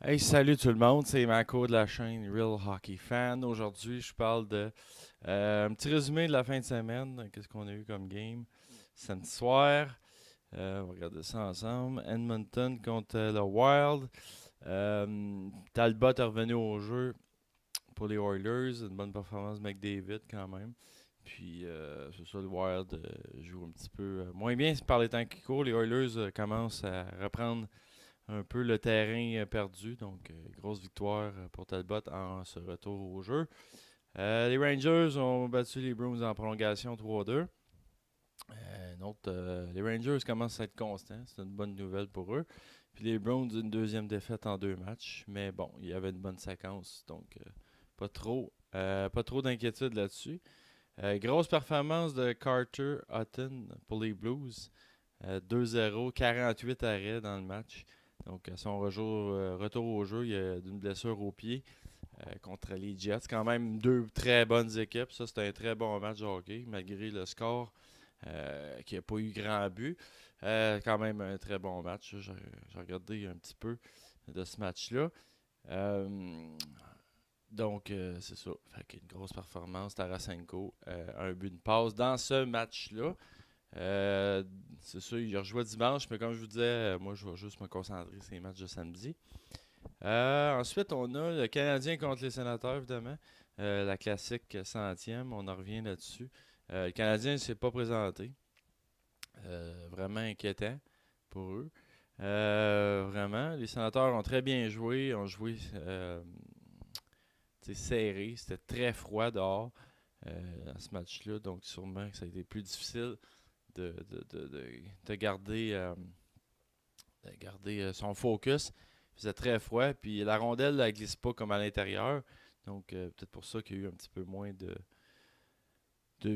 Hey, salut tout le monde, c'est Mako de la chaîne Real Hockey Fan. Aujourd'hui, je parle de un petit résumé de la fin de semaine. Qu'est-ce qu'on a eu comme game samedi soir? On va regarder ça ensemble. Edmonton contre le Wild. Talbot est revenu au jeu pour les Oilers. Une bonne performance de McDavid quand même. Puis, c'est ça, le Wild joue un petit peu moins bien par les temps qui courent. Les Oilers commencent à reprendre un peu le terrain perdu. Donc, grosse victoire pour Talbot en ce retour au jeu. Les Rangers ont battu les Bruins en prolongation 3-2. Les Rangers commencent à être constants. C'est une bonne nouvelle pour eux. Puis les Browns, une deuxième défaite en deux matchs. Mais bon, il y avait une bonne séquence. Donc, pas trop d'inquiétude là-dessus. Grosse performance de Carter Hutton pour les Blues. 2-0, 48 arrêts dans le match. Donc, à son retour au jeu, il y a une blessure au pied contre les Jets. Quand même deux très bonnes équipes. Ça, c'était un très bon match de hockey, malgré le score qui n'a pas eu grand but. Quand même un très bon match. J'ai regardé un petit peu de ce match-là. C'est ça. Fait qu'une grosse performance. Tarasenko, un but de passe dans ce match-là. C'est sûr, il rejoue dimanche, mais comme je vous disais, moi, je vais juste me concentrer sur les matchs de samedi. Ensuite, on a le Canadien contre les Sénateurs, évidemment. La classique centième, on en revient là-dessus. Le Canadien ne s'est pas présenté. Vraiment inquiétant pour eux. Vraiment, les Sénateurs ont très bien joué, ont joué serré, c'était très froid dehors dans ce match-là, donc sûrement que ça a été plus difficile de garder son focus. Il faisait très froid, puis la rondelle ne glisse pas comme à l'intérieur. Donc, peut-être pour ça qu'il y a eu un petit peu moins de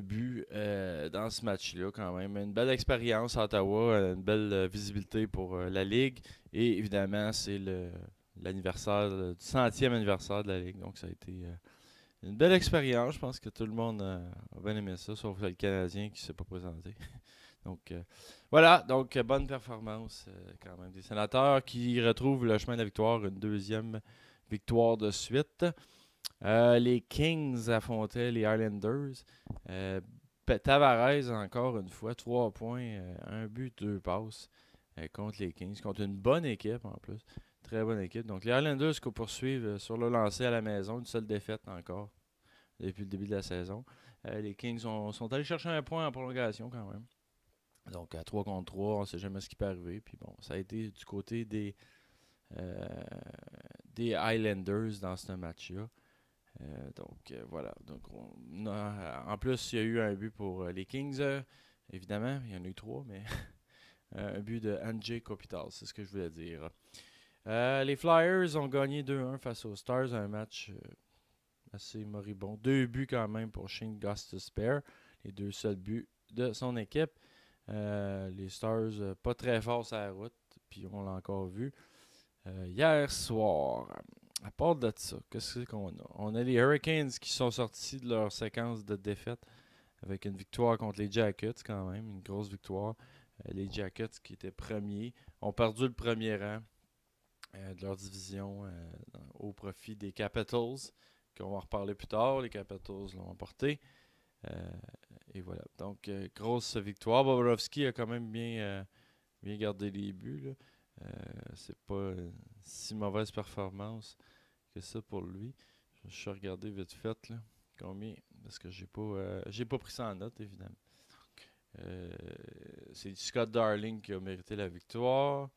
buts dans ce match-là, quand même. Une belle expérience à Ottawa, une belle visibilité pour la Ligue. Et évidemment, c'est l'anniversaire du centième anniversaire de la Ligue. Donc, ça a été une belle expérience. Je pense que tout le monde a bien aimé ça, sauf le Canadien qui ne s'est pas présenté. Donc, voilà, donc bonne performance quand même des Sénateurs qui retrouvent le chemin de la victoire, une deuxième victoire de suite. Les Kings affrontaient les Islanders. Euh, Tavares, encore une fois, 3 points, un but, deux passes contre les Kings, contre une bonne équipe en plus. Très bonne équipe. Donc, les Islanders qui poursuivent sur le lancer à la maison, une seule défaite encore depuis le début de la saison. Les Kings sont allés chercher un point en prolongation quand même. Donc, à 3 contre 3, on ne sait jamais ce qui peut arriver. Puis bon, ça a été du côté euh, des Highlanders dans ce match-là. Voilà. Donc, en plus, il y a eu un but pour les Kings. Évidemment, il y en a eu trois, mais un but de Andrzej Kopitar, c'est ce que je voulais dire. Les Flyers ont gagné 2-1 face aux Stars, un match assez moribond. Deux buts quand même pour Shane Gostisbehere, les deux seuls buts de son équipe. Les Stars, pas très forts sur la route, puis on l'a encore vu. Hier soir, à part de ça, qu'est-ce qu'on a? On a les Hurricanes qui sont sortis de leur séquence de défaites avec une victoire contre les Jackets quand même, une grosse victoire. Les Jackets qui étaient premiers ont perdu le premier rang de leur division au profit des Capitals, qu'on va en reparler plus tard. Les Capitals l'ont emporté. Euh, et voilà. Donc, grosse victoire. Bobrovski a quand même bien gardé les buts. Là. C'est pas une si mauvaise performance que ça pour lui. Je suis regardé vite fait là, combien, parce que j'ai pas pris ça en note évidemment. Euh, c'est Scott Darling qui a mérité la victoire.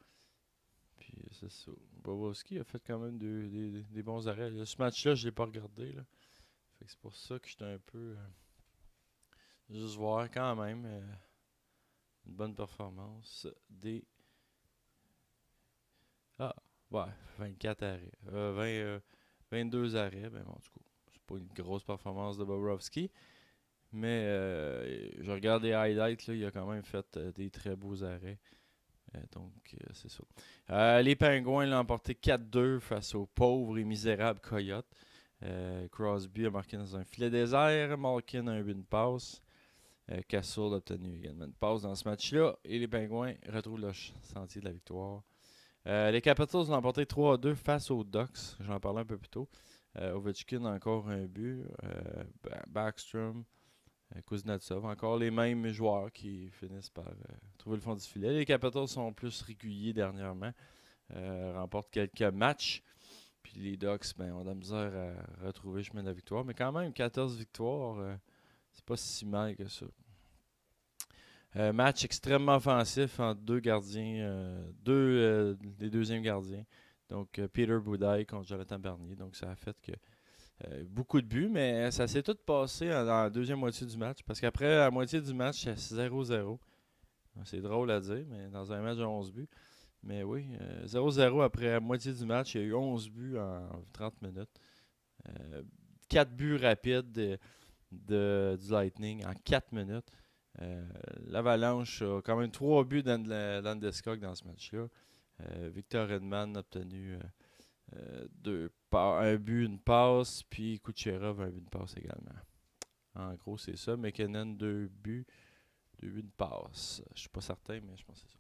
Puis c'est ça. Bobowski a fait quand même des bons arrêts. Là, ce match-là, je l'ai pas regardé. Là. Fait que c'est pour ça que j'étais un peu juste voir quand même une bonne performance des Ah, ouais, 24 arrêts. 22 arrêts, ben bon, du coup, c'est pas une grosse performance de Bobrovski. Mais je regarde les highlights, là, il a quand même fait des très beaux arrêts. C'est ça. Les Pingouins l'ont emporté 4-2 face aux pauvres et misérables Coyotes. Crosby a marqué dans un filet désert. Malkin a eu une passe. Castle a obtenu également une passe dans ce match-là. Et les Pingouins retrouvent le sentier de la victoire Les Capitals l'ont emporté 3-2 face aux Ducks. J'en parlais un peu plus tôt. Ovechkin encore un but. Backstrom, Kuznetsov. Encore les mêmes joueurs qui finissent par trouver le fond du filet. Les Capitals sont plus réguliers dernièrement. Remportent quelques matchs. Puis les Ducks ont de la misère à retrouver le chemin de la victoire. Mais quand même, 14 victoires, c'est pas si mal que ça. Match extrêmement offensif entre deux gardiens, deux des deuxièmes gardiens. Donc Peter Budaj contre Jonathan Bernier. Donc ça a fait que beaucoup de buts, mais ça s'est tout passé dans la deuxième moitié du match. Parce qu'après la moitié du match, c'est 0-0. C'est drôle à dire, mais dans un match de 11 buts. Mais oui, 0-0 après la moitié du match, il y a eu 11 buts en 30 minutes. 4 buts rapides du Lightning en 4 minutes. L'Avalanche a quand même 3 buts d'Landeskog dans ce match-là. Victor Hedman a obtenu un but, une passe, puis Kucherov un but, une passe également. En gros, c'est ça. McKinnon, 2 buts, une passe. Je suis pas certain, mais je pense que c'est ça.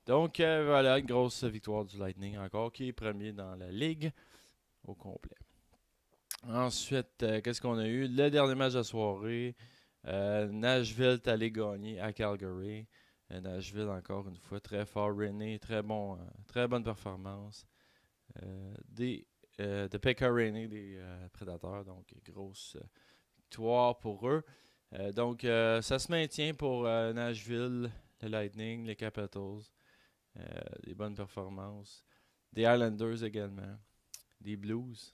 Donc, voilà, une grosse victoire du Lightning encore, qui est premier dans la ligue au complet. Ensuite, qu'est-ce qu'on a eu? Le dernier match de la soirée. Nashville est allé gagner à Calgary. Nashville, encore une fois, très fort. Rainey, très bonne performance. De Pekka Rainey des Prédateurs. Donc, grosse victoire pour eux. Donc, ça se maintient pour Nashville, le Lightning, les Capitals. Des bonnes performances. Des Islanders également. Des Blues.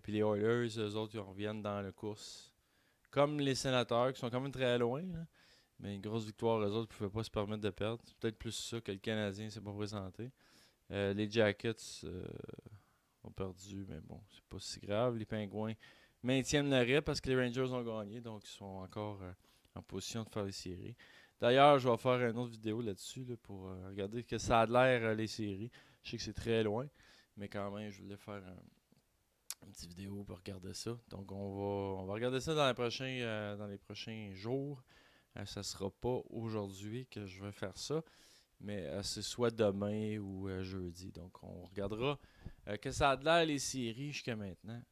Puis les Oilers, eux autres, ils reviennent dans la course. Comme les Sénateurs, qui sont quand même très loin. Là. Mais une grosse victoire, eux autres, ne pouvaient pas se permettre de perdre. C'est peut-être plus ça que le Canadien ne s'est pas présenté. Les Jackets ont perdu, mais bon, c'est pas si grave. Les Pingouins maintiennent l'arrêt parce que les Rangers ont gagné. Donc, ils sont encore en position de faire les séries. D'ailleurs, je vais faire une autre vidéo là-dessus là, pour regarder que ça a l'air les séries. Je sais que c'est très loin, mais quand même, je voulais faire une petite vidéo pour regarder ça. Donc, on va regarder ça dans les prochains jours. Ça sera pas aujourd'hui que je vais faire ça, mais c'est soit demain ou jeudi. Donc, on regardera que ça a l'air les séries jusqu'à maintenant.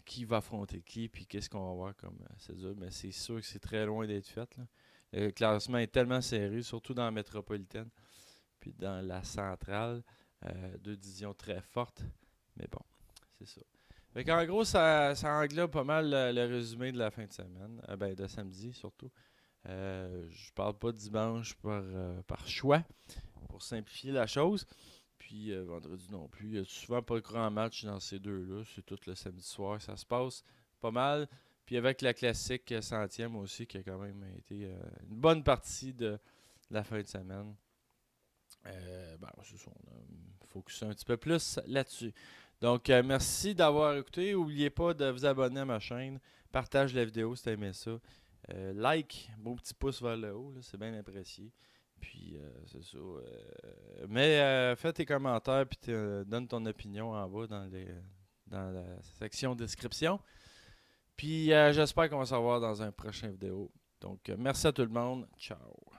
Qui va affronter qui, puis qu'est-ce qu'on va voir comme cédule. Mais c'est sûr que c'est très loin d'être fait. Là. Le classement est tellement serré, surtout dans la métropolitaine, puis dans la centrale. Deux divisions très fortes. Mais bon, c'est ça. Fait qu'en gros, ça englobe pas mal le résumé de la fin de semaine. De samedi surtout. Je parle pas de dimanche par choix, pour simplifier la chose. Puis vendredi non plus. Il n'y a souvent pas de grand match dans ces deux-là. C'est tout le samedi soir. Ça se passe pas mal. Puis avec la classique centième aussi, qui a quand même été une bonne partie de la fin de semaine. C'est ça, on a focusé un petit peu plus là-dessus. Donc, merci d'avoir écouté. N'oubliez pas de vous abonner à ma chaîne. Partage la vidéo si tu as aimé ça. Like, beau petit pouce vers le haut, là, c'est bien apprécié. Puis, c'est ça. Fais tes commentaires puis donne ton opinion en bas dans la section description. Puis, j'espère qu'on va se revoir dans un prochain vidéo. Donc, merci à tout le monde. Ciao.